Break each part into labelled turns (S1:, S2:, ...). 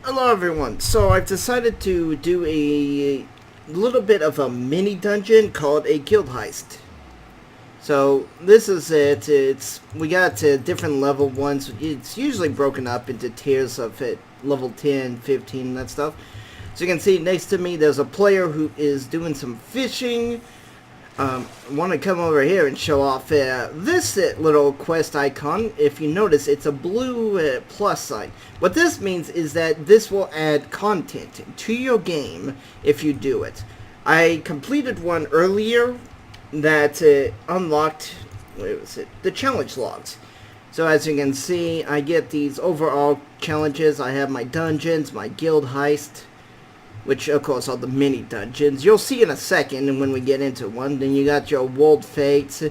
S1: Hello everyone, so I've decided to do a little bit of a mini dungeon called a guild heist. So this is it. We got different level ones. It's usually broken up into tiers of it, level 10, 15, that stuff. So you can see next to me there's a player who is doing some fishing. Want to come over here and show off this little quest icon. If you notice, it's a blue plus sign. What this means is that this will add content to your game if you do it. I completed one earlier that unlocked, where was it? The challenge logs. So as you can see, I get these overall challenges. I have my dungeons, my guild heist, which of course are the mini dungeons. You'll see in a second and when we get into one. Then you got your world fates.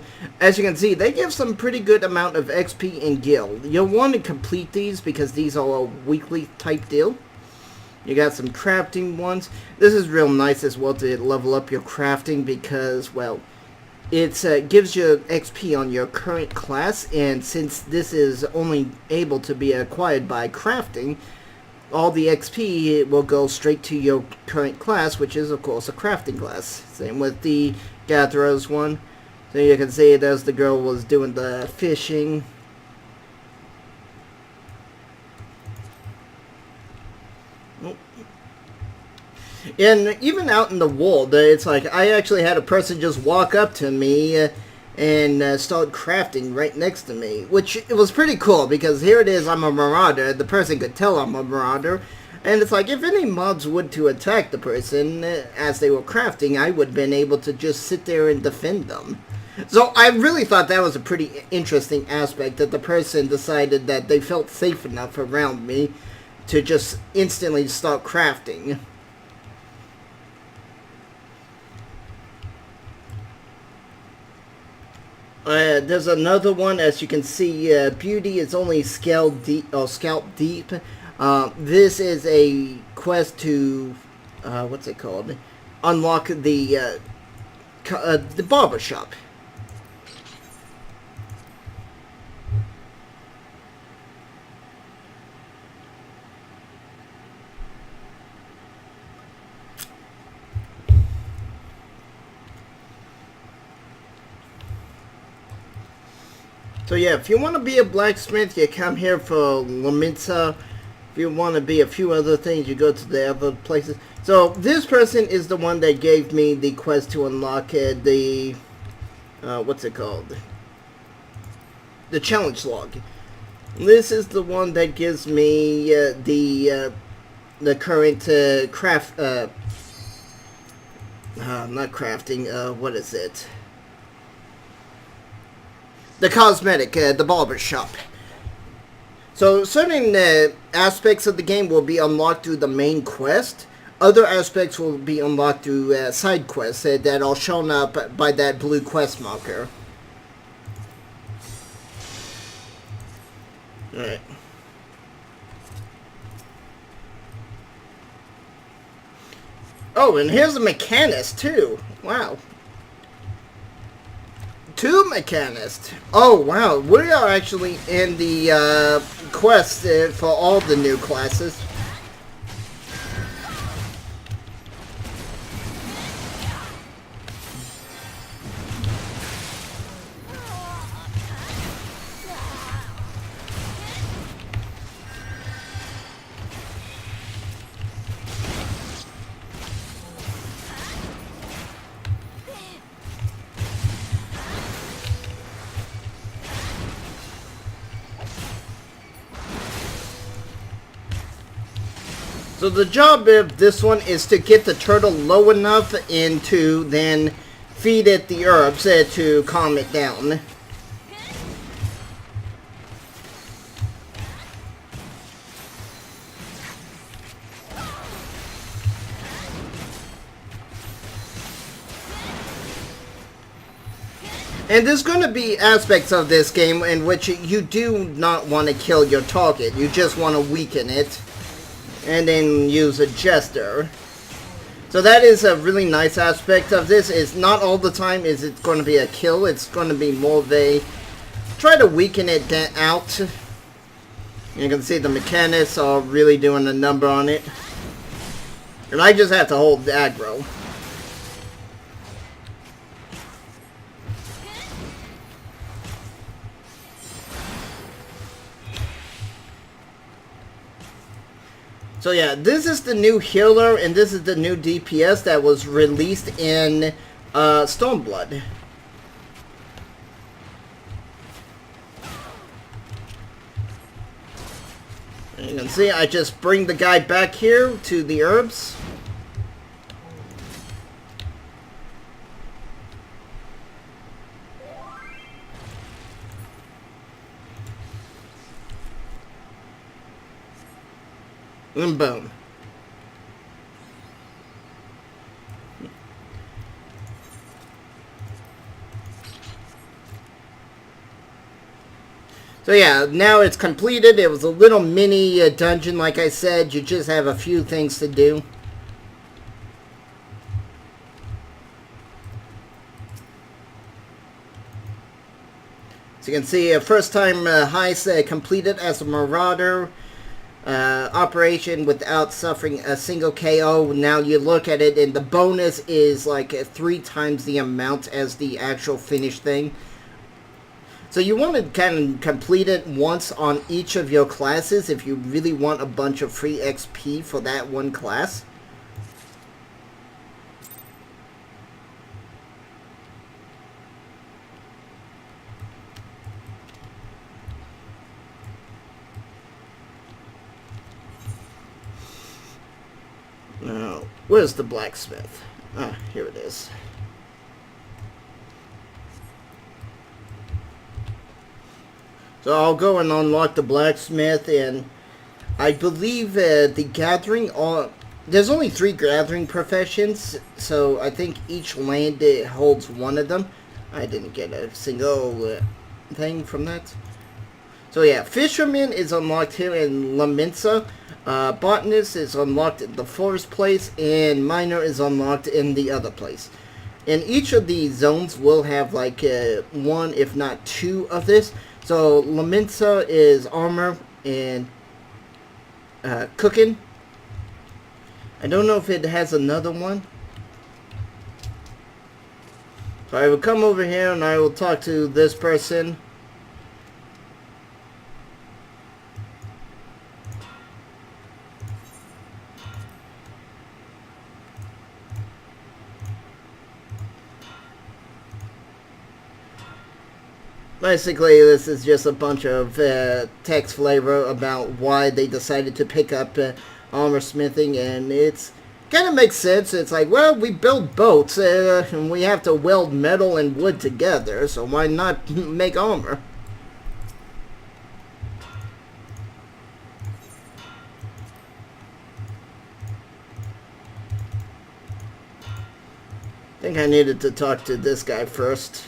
S1: As you can see, they give some pretty good amount of XP in guild. You'll want to complete these because these are a weekly type deal. You got some crafting ones. This is real nice as well to level up your crafting because, well, it gives you XP on your current class, and since this is only able to be acquired by crafting, all the XP will go straight to your current class, which is of course a crafting class. Same with the gatherers one. So you can see it as the girl was doing the fishing. Oh. And even out in the world, it's like I actually had a person just walk up to me and start crafting right next to me, which it was pretty cool because here it is, I'm a marauder. The person could tell I'm a marauder, and it's like if any mobs would to attack the person as they were crafting, I would have been able to just sit there and defend them. So I really thought that was a pretty interesting aspect, that the person decided that they felt safe enough around me to just instantly start crafting. There's another one, as you can see, beauty is only scalp deep. This is a quest to, what's it called? Unlock the barber shop. So yeah, if you want to be a blacksmith, you come here for Lamitza. If you want to be a few other things, you go to the other places. So this person is the one that gave me the quest to unlock the, what's it called? The challenge log. This is the one that gives me the current not crafting, what is it? The cosmetic, the barber shop. So certain aspects of the game will be unlocked through the main quest. Other aspects will be unlocked through side quests that are shown up by that blue quest marker. Alright. Oh, and here's a mechanist too. Wow. Two mechanists. Oh wow, we are actually in the quest for all the new classes. So the job of this one is to get the turtle low enough and to then feed it the herbs to calm it down. And there's going to be aspects of this game in which you do not want to kill your target. You just want to weaken it. And then use a jester. So that is a really nice aspect of this. Is not all the time is it going to be a kill. It's going to be more of a try to weaken it out. You can see the mechanics are really doing a number on it. And I just have to hold the aggro. So yeah, this is the new healer, and this is the new DPS that was released in Stormblood. You can see I just bring the guy back here to the herbs. And boom. So yeah, now it's completed. It was a little mini dungeon, like I said. You just have a few things to do. So you can see first time heist completed as a Marauder. Operation without suffering a single KO. Now you look at it and the bonus is like 3 times the amount as the actual finished thing. So you want to kind of complete it once on each of your classes if you really want a bunch of free XP for that one class. Now, where's the blacksmith? Ah, here it is. So I'll go and unlock the blacksmith, and I believe the gathering, there's only 3 gathering professions, so I think each land holds one of them. I didn't get a single thing from that. So yeah, fisherman is unlocked here in La Minsa. Botanist is unlocked in the forest place, and miner is unlocked in the other place. And each of these zones will have like 1 if not 2 of this. So La Minsa is armor and cooking. I don't know if it has another one. So I will come over here and I will talk to this person. Basically, this is just a bunch of text flavor about why they decided to pick up armor smithing, and it's kind of makes sense. It's like, well, we build boats, and we have to weld metal and wood together, so why not make armor? I think I needed to talk to this guy first.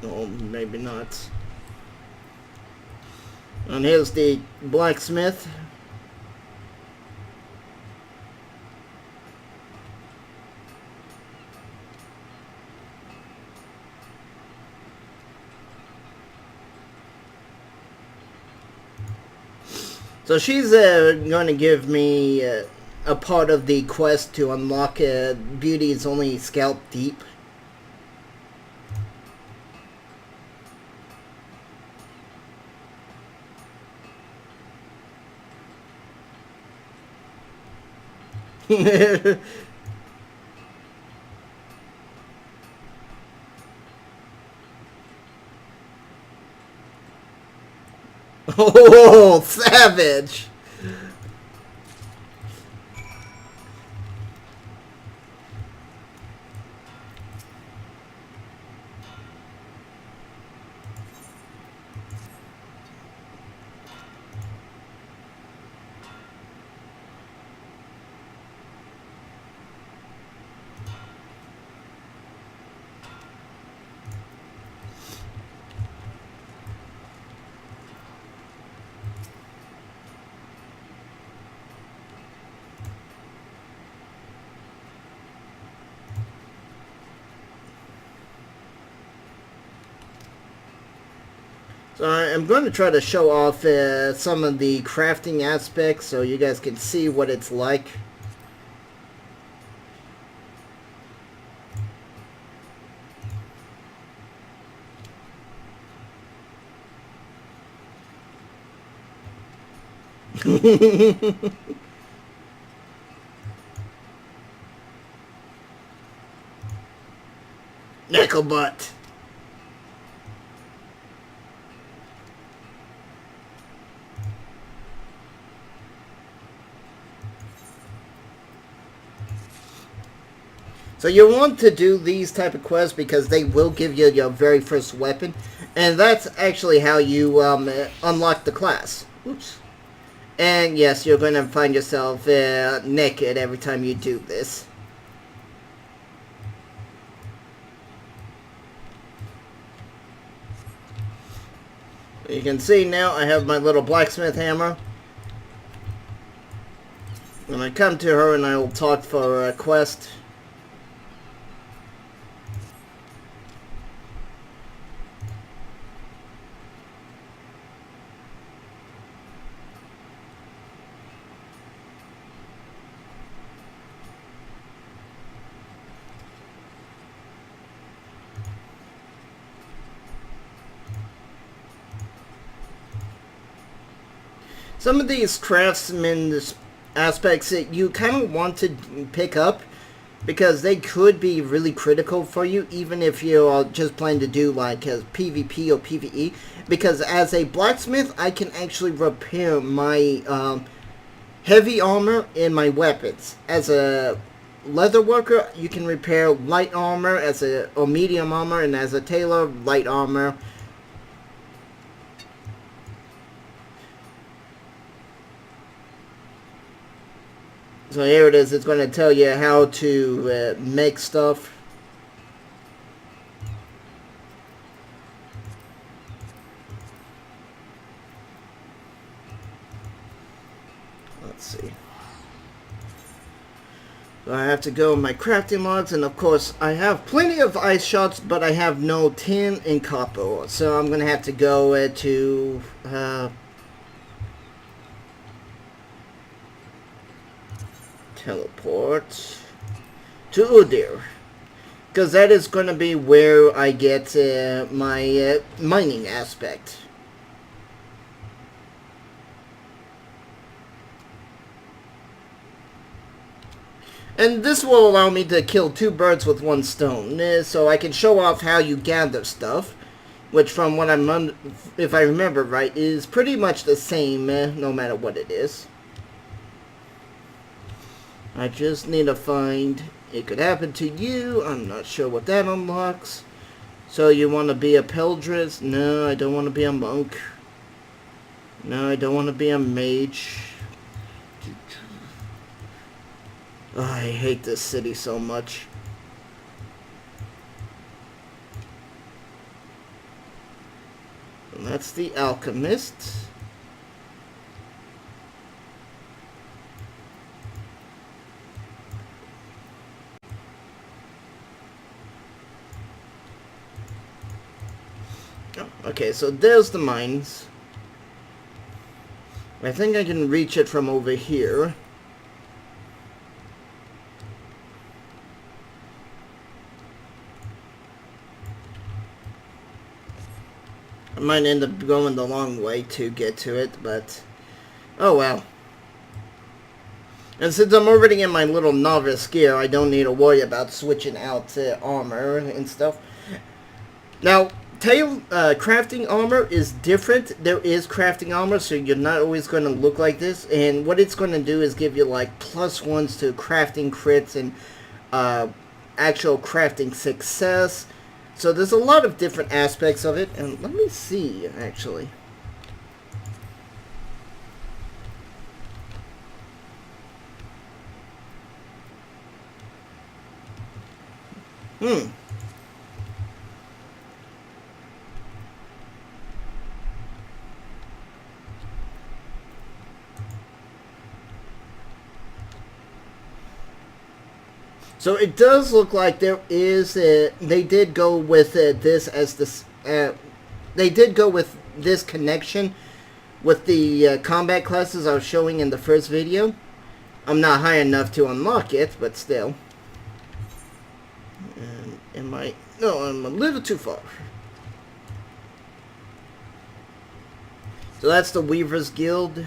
S1: Oh, maybe not. And here's the blacksmith. So she's going to give me a part of the quest to unlock Beauty is only scalp deep. Oh, savage! So I'm going to try to show off some of the crafting aspects so you guys can see what it's like. Nickel butt. So you want to do these type of quests because they will give you your very first weapon, and that's actually how you unlock the class. Oops. And yes, you're going to find yourself naked every time you do this. You can see now I have my little blacksmith hammer. When I come to her and I will talk for a quest. Some of these craftsman aspects that you kind of want to pick up because they could be really critical for you, even if you're just planning to do like a PvP or PvE. Because as a blacksmith, I can actually repair my heavy armor and my weapons. As a leather worker, you can repair light armor or medium armor, and as a tailor, light armor. So here it is. It's going to tell you how to make stuff. Let's see. So I have to go in my crafting mods, and of course I have plenty of ice shots, but I have no tin and copper. So I'm going to have to go to teleport to Udir, because that is going to be where I get my mining aspect. And this will allow me to kill two birds with one stone, so I can show off how you gather stuff, which from what if I remember right, is pretty much the same no matter what it is. I just need to find It Could Happen to You. I'm not sure what that unlocks. So you want to be a Peldris? No, I don't want to be a monk. No, I don't want to be a mage. Oh, I hate this city so much. And that's the alchemist. Okay, so there's the mines. I think I can reach it from over here. I might end up going the long way to get to it, but oh well. And since I'm already in my little novice gear, I don't need to worry about switching out armor and stuff. Now, crafting armor is different. There is crafting armor, so you're not always going to look like this. And what it's going to do is give you like +1s to crafting crits and actual crafting success. So there's a lot of different aspects of it. And let me see, actually. So it does look like there is they did go with this as this they did go with this connection with the combat classes I was showing in the first video. I'm not high enough to unlock it, but still. And no, I'm a little too far. So that's the Weaver's Guild.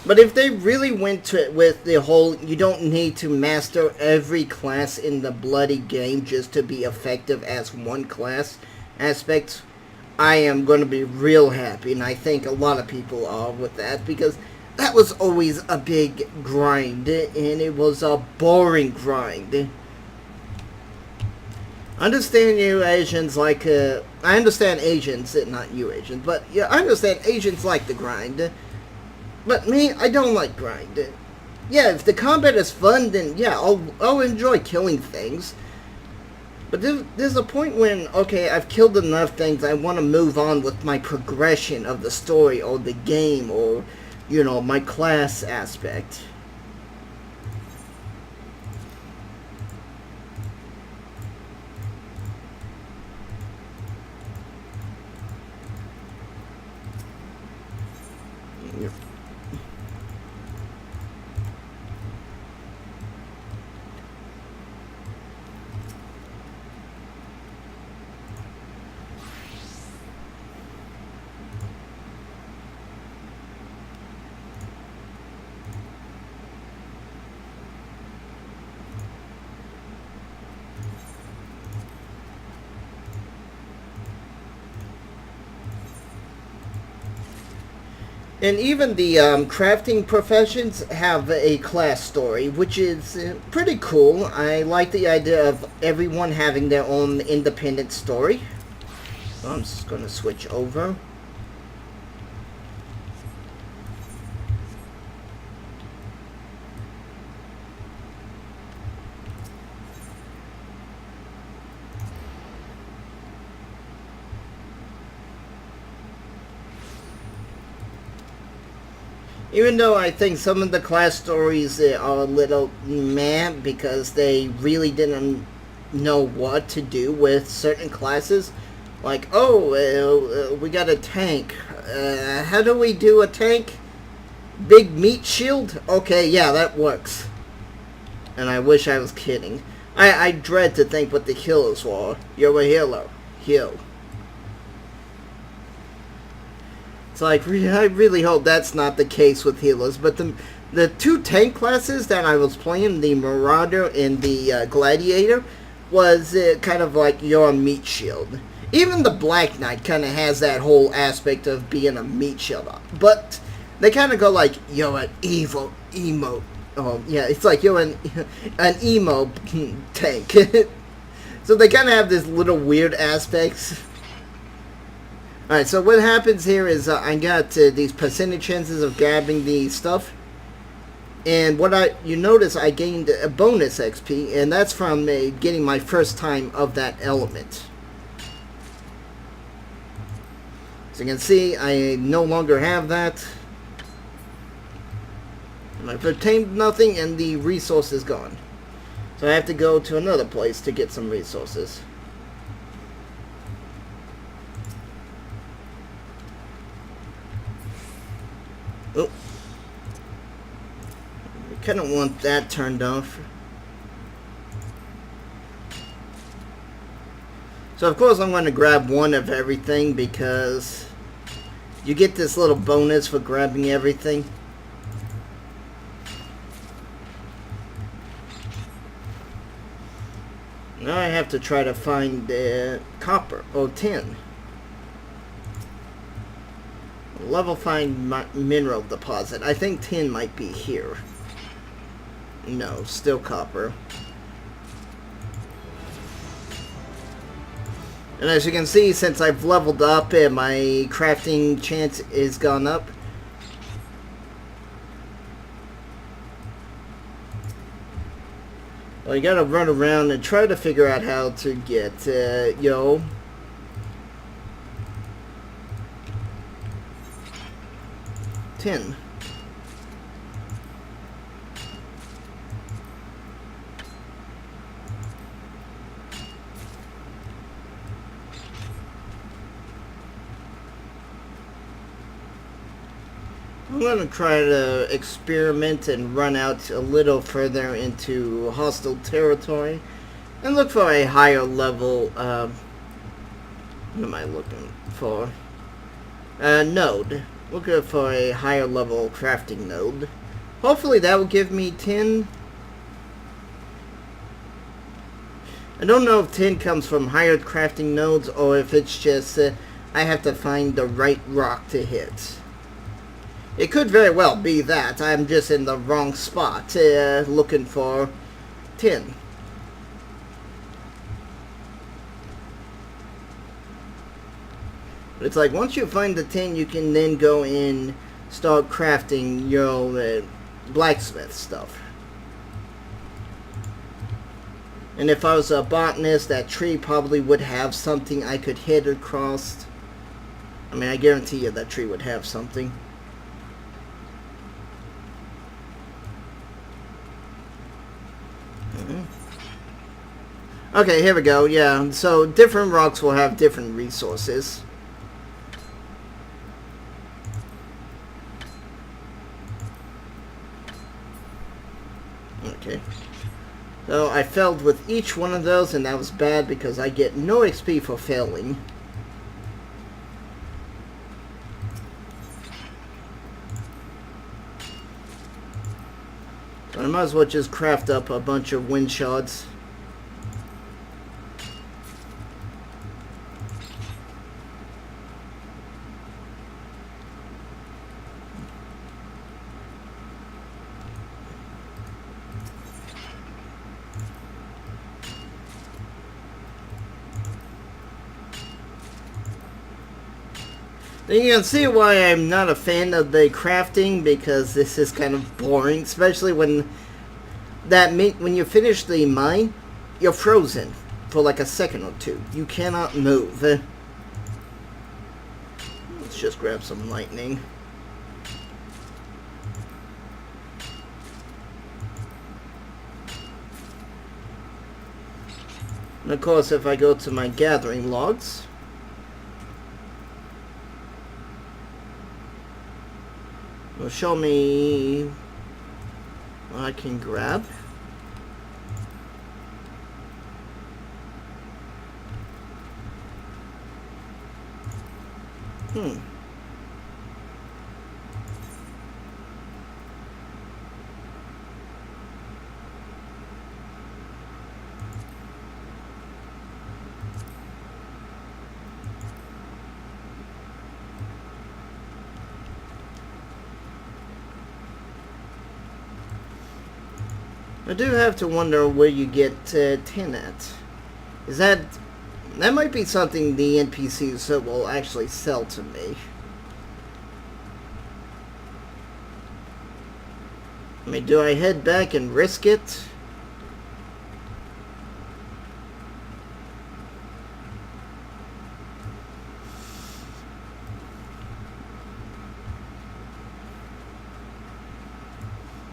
S1: But if they really went to it with the whole, you don't need to master every class in the bloody game just to be effective as one class aspect, I am going to be real happy, and I think a lot of people are with that, because that was always a big grind, and it was a boring grind. I understand you Asians like, I understand Asians, not you Asians, but yeah, I understand Asians like the grind. But me, I don't like grind. Yeah, if the combat is fun, then yeah, I'll enjoy killing things. But there's a point when, okay, I've killed enough things, I want to move on with my progression of the story or the game or, you know, my class aspect. And even the crafting professions have a class story, which is pretty cool. I like the idea of everyone having their own independent story. So I'm just going to switch over. Even though I think some of the class stories are a little meh because they really didn't know what to do with certain classes. Like, oh, we got a tank. How do we do a tank? Big meat shield? Okay, yeah, that works. And I wish I was kidding. I dread to think what the healers were. You're a healer. Heal. Like, I really hope that's not the case with healers, but the two tank classes that I was playing, the Marauder and the Gladiator, was kind of like your meat shield. Even the Black Knight kind of has that whole aspect of being a meat shield, but they kind of go like, you're an evil emo. Oh yeah, it's like you're an emo tank. So they kind of have this little weird aspects. Alright, so what happens here is I got these percentage chances of grabbing the stuff. And you notice I gained a bonus XP, and that's from getting my first time of that element. So you can see I no longer have that. And I've obtained nothing, and the resource is gone. So I have to go to another place to get some resources. Oh, I kind of want that turned off. So of course I'm going to grab one of everything because you get this little bonus for grabbing everything. Now I have to try to find copper or tin. Level find mineral deposit. I think tin might be here. No, still copper. And as you can see, since I've leveled up and my crafting chance is gone up. Well, you gotta run around and try to figure out how to get, tin. I'm gonna try to experiment and run out a little further into hostile territory and look for a higher level, what am I looking for? Node. Looking for a higher level crafting node. Hopefully that will give me 10. I don't know if 10 comes from higher crafting nodes or if it's just I have to find the right rock to hit. It could very well be that I'm just in the wrong spot looking for 10. But it's like once you find the 10, you can then go and start crafting your blacksmith stuff. And if I was a botanist, that tree probably would have something I could hit across. I mean, I guarantee you that tree would have something. Okay, here we go. Yeah, so different rocks will have different resources. Okay. So I failed with each one of those, and that was bad because I get no XP for failing. I might as well just craft up a bunch of wind shards. You can see why I'm not a fan of the crafting, because this is kind of boring, especially when when you finish the mine, you're frozen for like a second or two. You cannot move. Let's just grab some lightning. And of course, if I go to my gathering logs, will show me what I can grab. I do have to wonder where you get 10 at. Is that might be something the NPCs will actually sell to me. I mean, do I head back and risk it?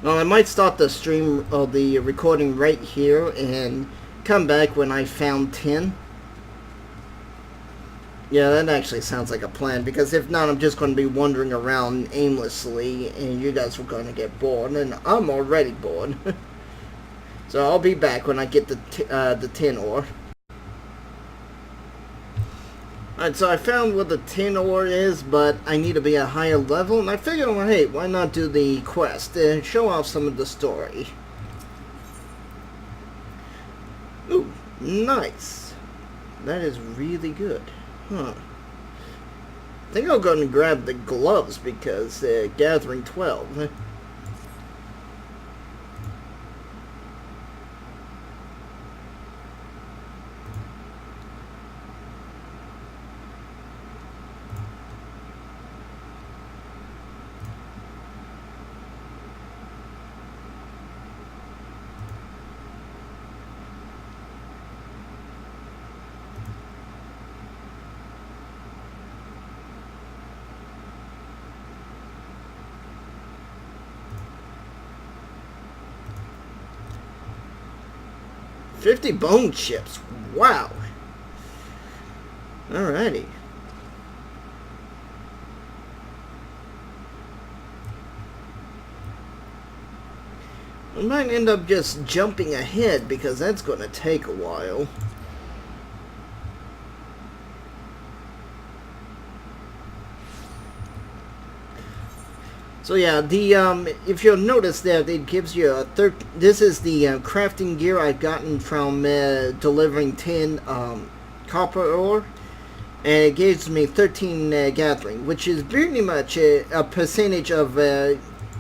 S1: Well, I might start the stream or the recording right here and come back when I found 10. Yeah, that actually sounds like a plan, because if not, I'm just going to be wandering around aimlessly and you guys are going to get bored, and I'm already bored. So I'll be back when I get the 10 ore. Alright, so I found what the 10 ore is, but I need to be a higher level, and I figured, well, hey, why not do the quest and show off some of the story. Ooh, nice. That is really good. Huh. I think I'll go and grab the gloves, because gathering 12. 50 bone chips. Wow. Alrighty. I might end up just jumping ahead because that's going to take a while. So yeah, the if you'll notice that it gives you a this is the crafting gear I've gotten from delivering 10 copper ore, and it gives me 13 gathering, which is pretty much a percentage of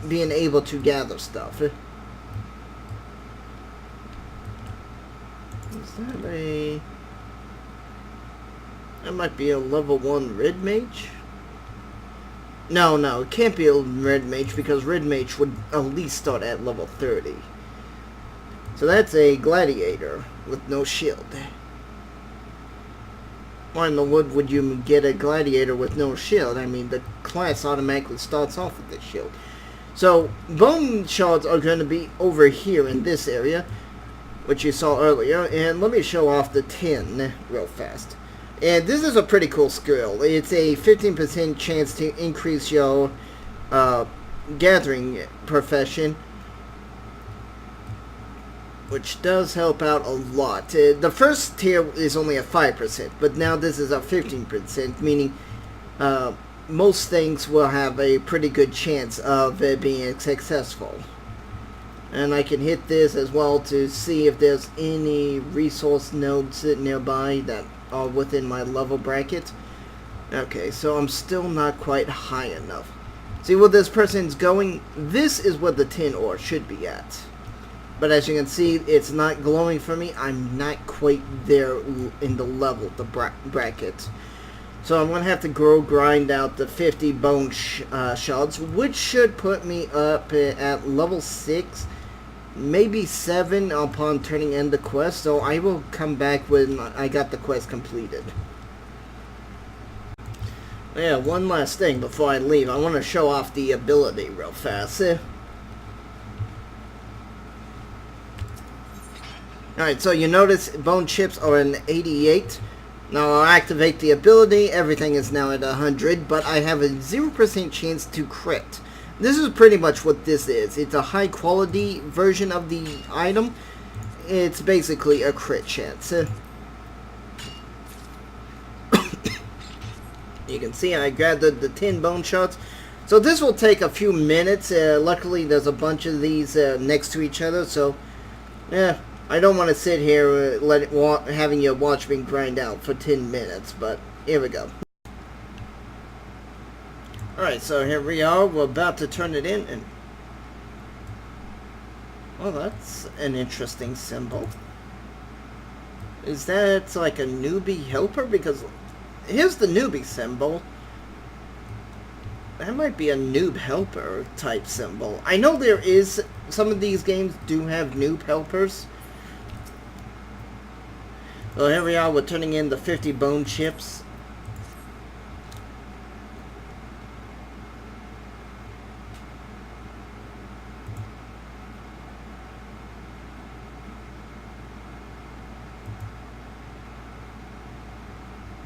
S1: being able to gather stuff. Is that a... That might be a level 1 red mage? No, it can't be a red mage because red mage would at least start at level 30. So that's a gladiator with no shield. Why in the wood would you get a gladiator with no shield? I mean, the class automatically starts off with the shield. So, bone shards are going to be over here in this area, which you saw earlier. And let me show off the 10 real fast. And this is a pretty cool skill. It's a 15% chance to increase your gathering profession, which does help out a lot. The first tier is only a 5%, but now this is a 15%, meaning most things will have a pretty good chance of being successful. And I can hit this as well to see if there's any resource nodes nearby that are within my level bracket. Okay, so I'm still not quite high enough. See where this person's going? This is where the tin ore should be at. But as you can see, it's not glowing for me. I'm not quite there in the level, the bracket. So I'm going to have to grind out the 50 bone shards, which should put me up at level 6, maybe 7 upon turning in the quest. So I will come back when I got the quest completed. Yeah, one last thing before I leave. I want to show off the ability real fast. Alright, so you notice bone chips are an 88. Now I'll activate the ability, everything is now at 100, but I have a 0% chance to crit. This is pretty much what this is. It's a high quality version of the item. It's basically a crit chance. You can see I gathered the 10 bone shards. So this will take a few minutes. Luckily there's a bunch of these next to each other, so yeah. I don't want to sit here having you watch me grind out for 10 minutes, but here we go. Alright, so here we are. We're about to turn it in, and well, that's an interesting symbol. Is that like a newbie helper? Because here's the newbie symbol. That might be a noob helper type symbol. I know there is, some of these games do have noob helpers. Well, here we are, we're turning in the 50 bone chips.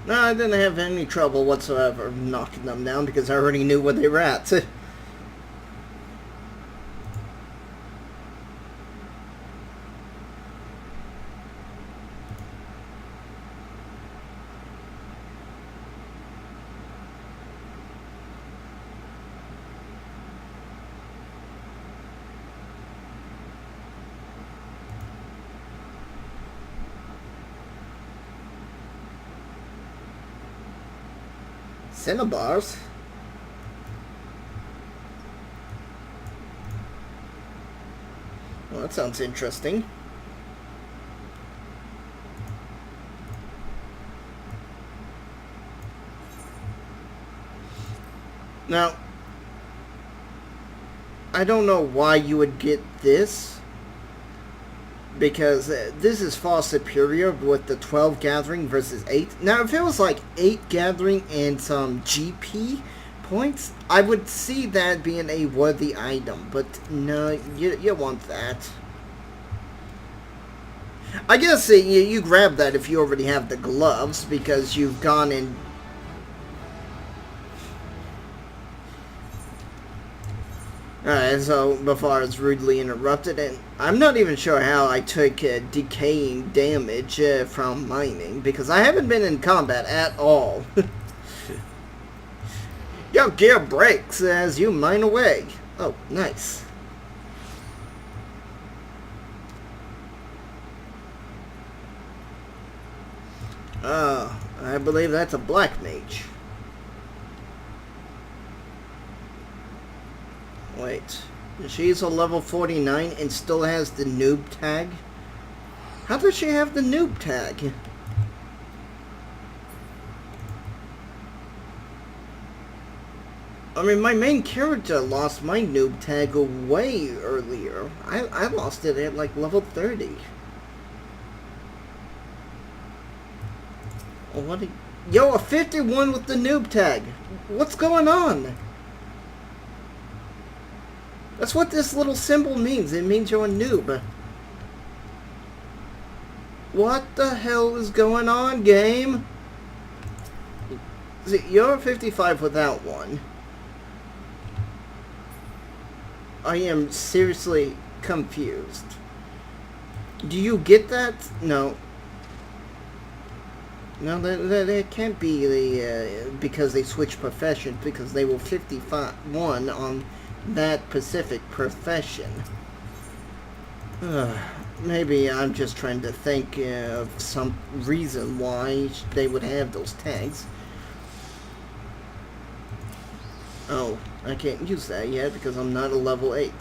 S1: No, I didn't have any trouble whatsoever knocking them down because I already knew where they were at. Cinnabars? Well, that sounds interesting. Now, I don't know why you would get this, because this is far superior with the 12 gathering versus 8. Now, if it was like 8 gathering and some GP points, I would see that being a worthy item, but no, you want that. I guess you grab that if you already have the gloves, because you've gone and Alright, so before I was rudely interrupted, and I'm not even sure how I took decaying damage from mining, because I haven't been in combat at all. Your gear breaks as you mine away. Oh, nice. I believe that's a black mage. Wait. She's a level 49 and still has the noob tag? How does she have the noob tag? I mean, my main character lost my noob tag way earlier. I lost it at like level 30. What? Yo, a 51 with the noob tag. What's going on? That's what this little symbol means. It means you're a noob. What the hell is going on, game? See, you're a 55 without one. I am seriously confused. Do you get that? No. No, that can't be the because they switched professions, because they were 51 on that specific profession. Maybe I'm just trying to think of some reason why they would have those tags. Oh, I can't use that yet because I'm not a level 8.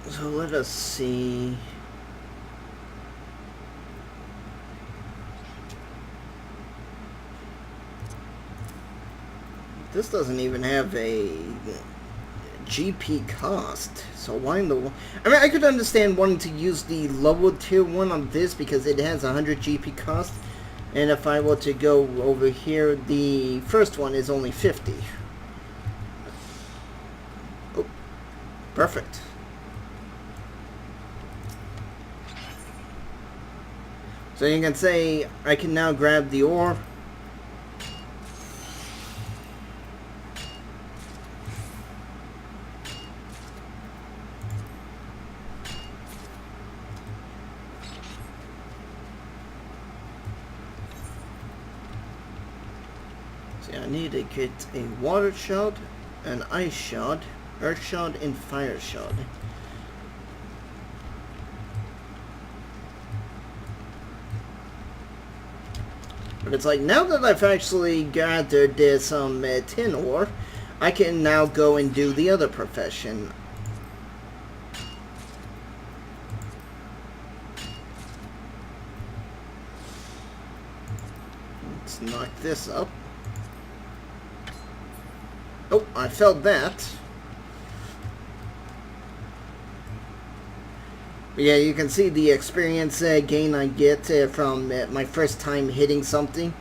S1: So let us see. This doesn't even have a GP cost. So why in the... I mean, I could understand wanting to use the lower tier one on this because it has 100 GP cost. And if I were to go over here, the first one is only 50. Oh, perfect. So you can say, I can now grab the ore. See, I need to get a water shard, an ice shard, earth shard, and fire shard. But it's like, now that I've actually gathered some tin ore, I can now go and do the other profession. Let's knock this up. Oh, I felt that. Yeah, you can see the experience gain I get from my first time hitting something.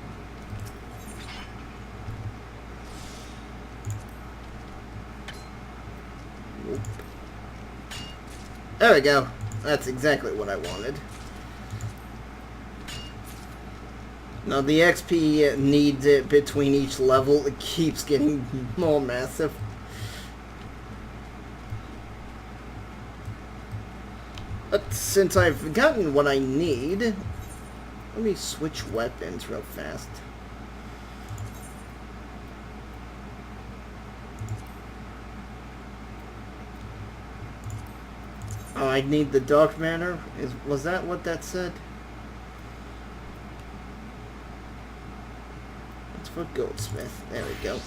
S1: Whoop. There we go. That's exactly what I wanted. Now the XP need between each level, it keeps getting more massive. But since I've gotten what I need, let me switch weapons real fast. Oh, I need the dark matter? Was that what that said? It's for goldsmith. There we go.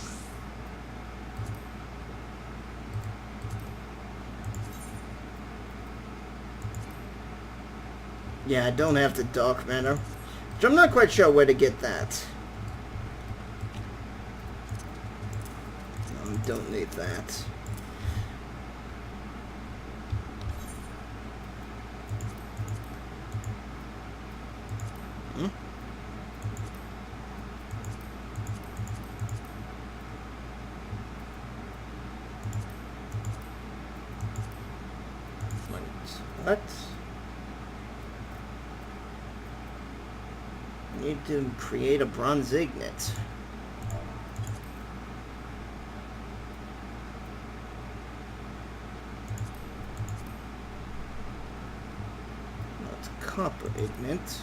S1: Yeah, I don't have the dark matter, which I'm not quite sure where to get that. No, don't need that. What? Need to create a bronze ignet. Not copper ignet.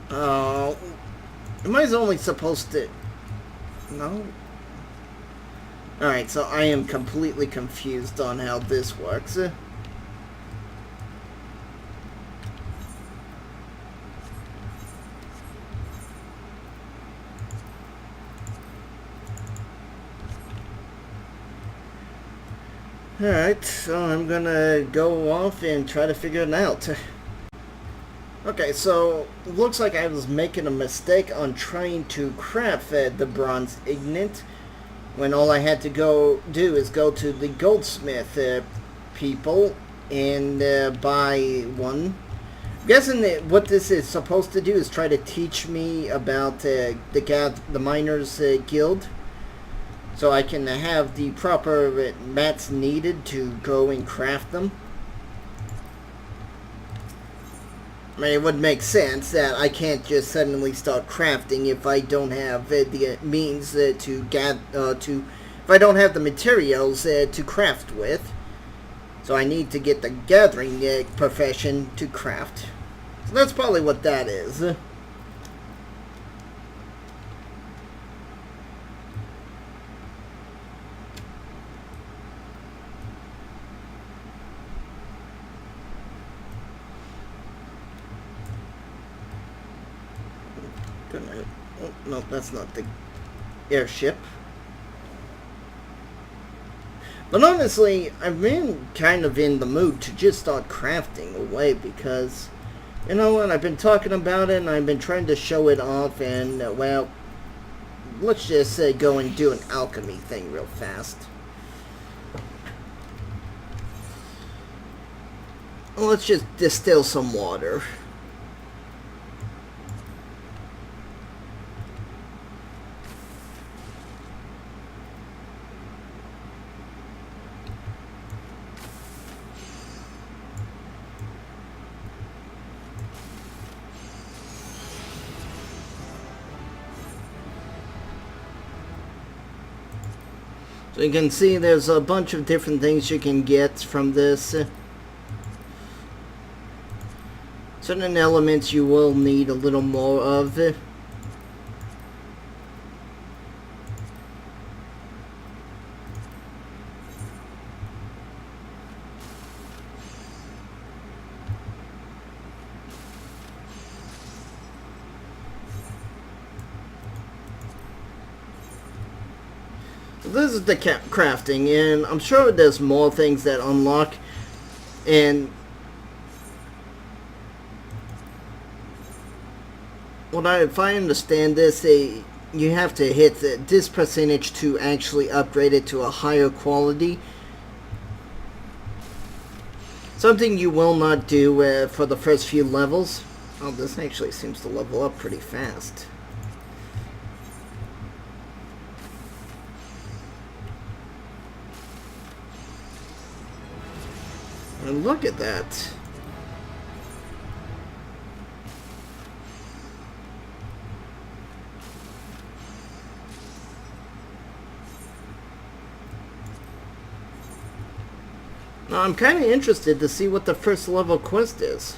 S1: Oh, am I only supposed to? No. Alright, so I am completely confused on how this works. Alright, so I'm gonna go off and try to figure it out. Okay, so looks like I was making a mistake on trying to craft the bronze ignet when all I had to go do is go to the goldsmith people and buy one. I'm guessing that what this is supposed to do is try to teach me about the miners guild, so I can have the proper mats needed to go and craft them. I mean, it would make sense that I can't just suddenly start crafting if I don't have the means if I don't have the materials to craft with. So I need to get the gathering profession to craft. So that's probably what that is. Oh, no, that's not the airship. But honestly, I've been kind of in the mood to just start crafting away because, you know what, I've been talking about it and I've been trying to show it off and, well, let's just go and do an alchemy thing real fast. Let's just distill some water. So you can see there's a bunch of different things you can get from this. Certain elements you will need a little more of. This is the crafting, and I'm sure there's more things that unlock, and if I understand this, you have to hit this percentage to actually upgrade it to a higher quality. Something you will not do for the first few levels. Oh, this actually seems to level up pretty fast. And look at that. Now I'm kind of interested to see what the first level quest is.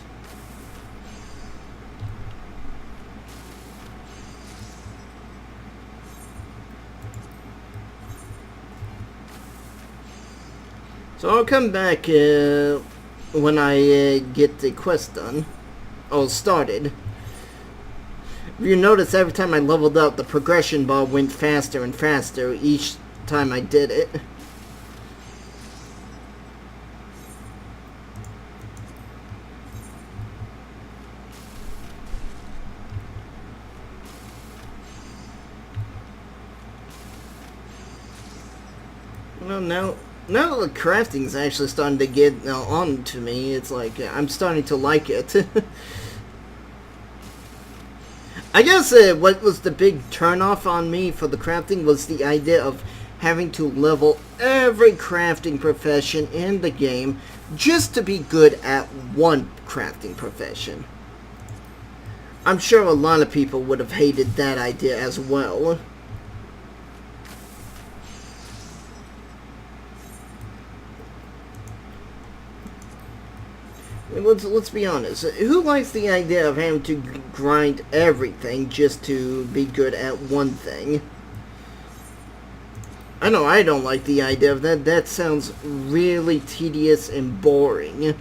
S1: So I'll come back when I get the quest done. Oh, started. If you notice, every time I leveled up, the progression bar went faster and faster each time I did it. Well, now the crafting's actually starting to get on to me. It's like I'm starting to like it. I guess what was the big turnoff on me for the crafting was the idea of having to level every crafting profession in the game just to be good at one crafting profession. I'm sure a lot of people would have hated that idea as well. Let's be honest. Who likes the idea of having to grind everything just to be good at one thing? I know I don't like the idea of that. That sounds really tedious and boring.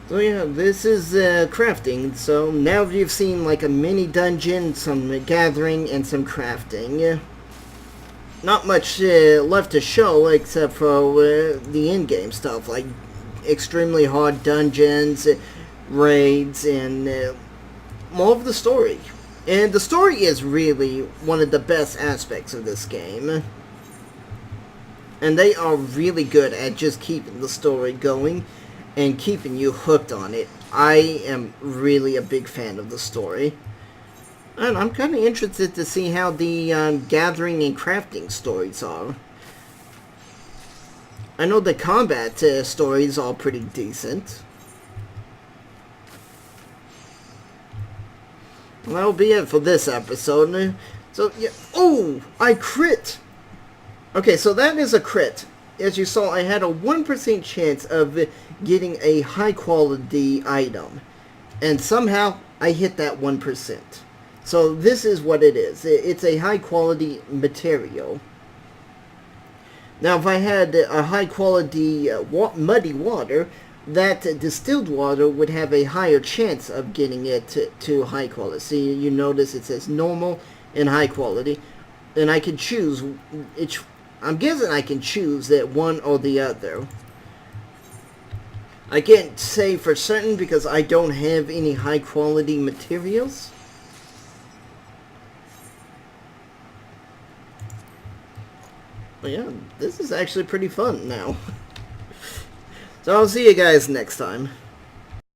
S1: So yeah, this is crafting. So now you've seen like a mini dungeon, some gathering, and some crafting. Not much left to show except for the in-game stuff, like extremely hard dungeons, raids, and more of the story. And the story is really one of the best aspects of this game. And they are really good at just keeping the story going and keeping you hooked on it. I am really a big fan of the story. And I'm kind of interested to see how the gathering and crafting stories are. I know the combat stories are pretty decent. Well, that'll be it for this episode. So, yeah. Oh! I crit! Okay, so that is a crit. As you saw, I had a 1% chance of getting a high quality item. And somehow, I hit that 1%. So this is what it is. It's a high quality material. Now if I had a high quality muddy water, that distilled water would have a higher chance of getting it to high quality. See, you notice it says normal and high quality. And I can choose, I'm guessing I can choose that one or the other. I can't say for certain because I don't have any high quality materials. But yeah, this is actually pretty fun now. So I'll see you guys next time.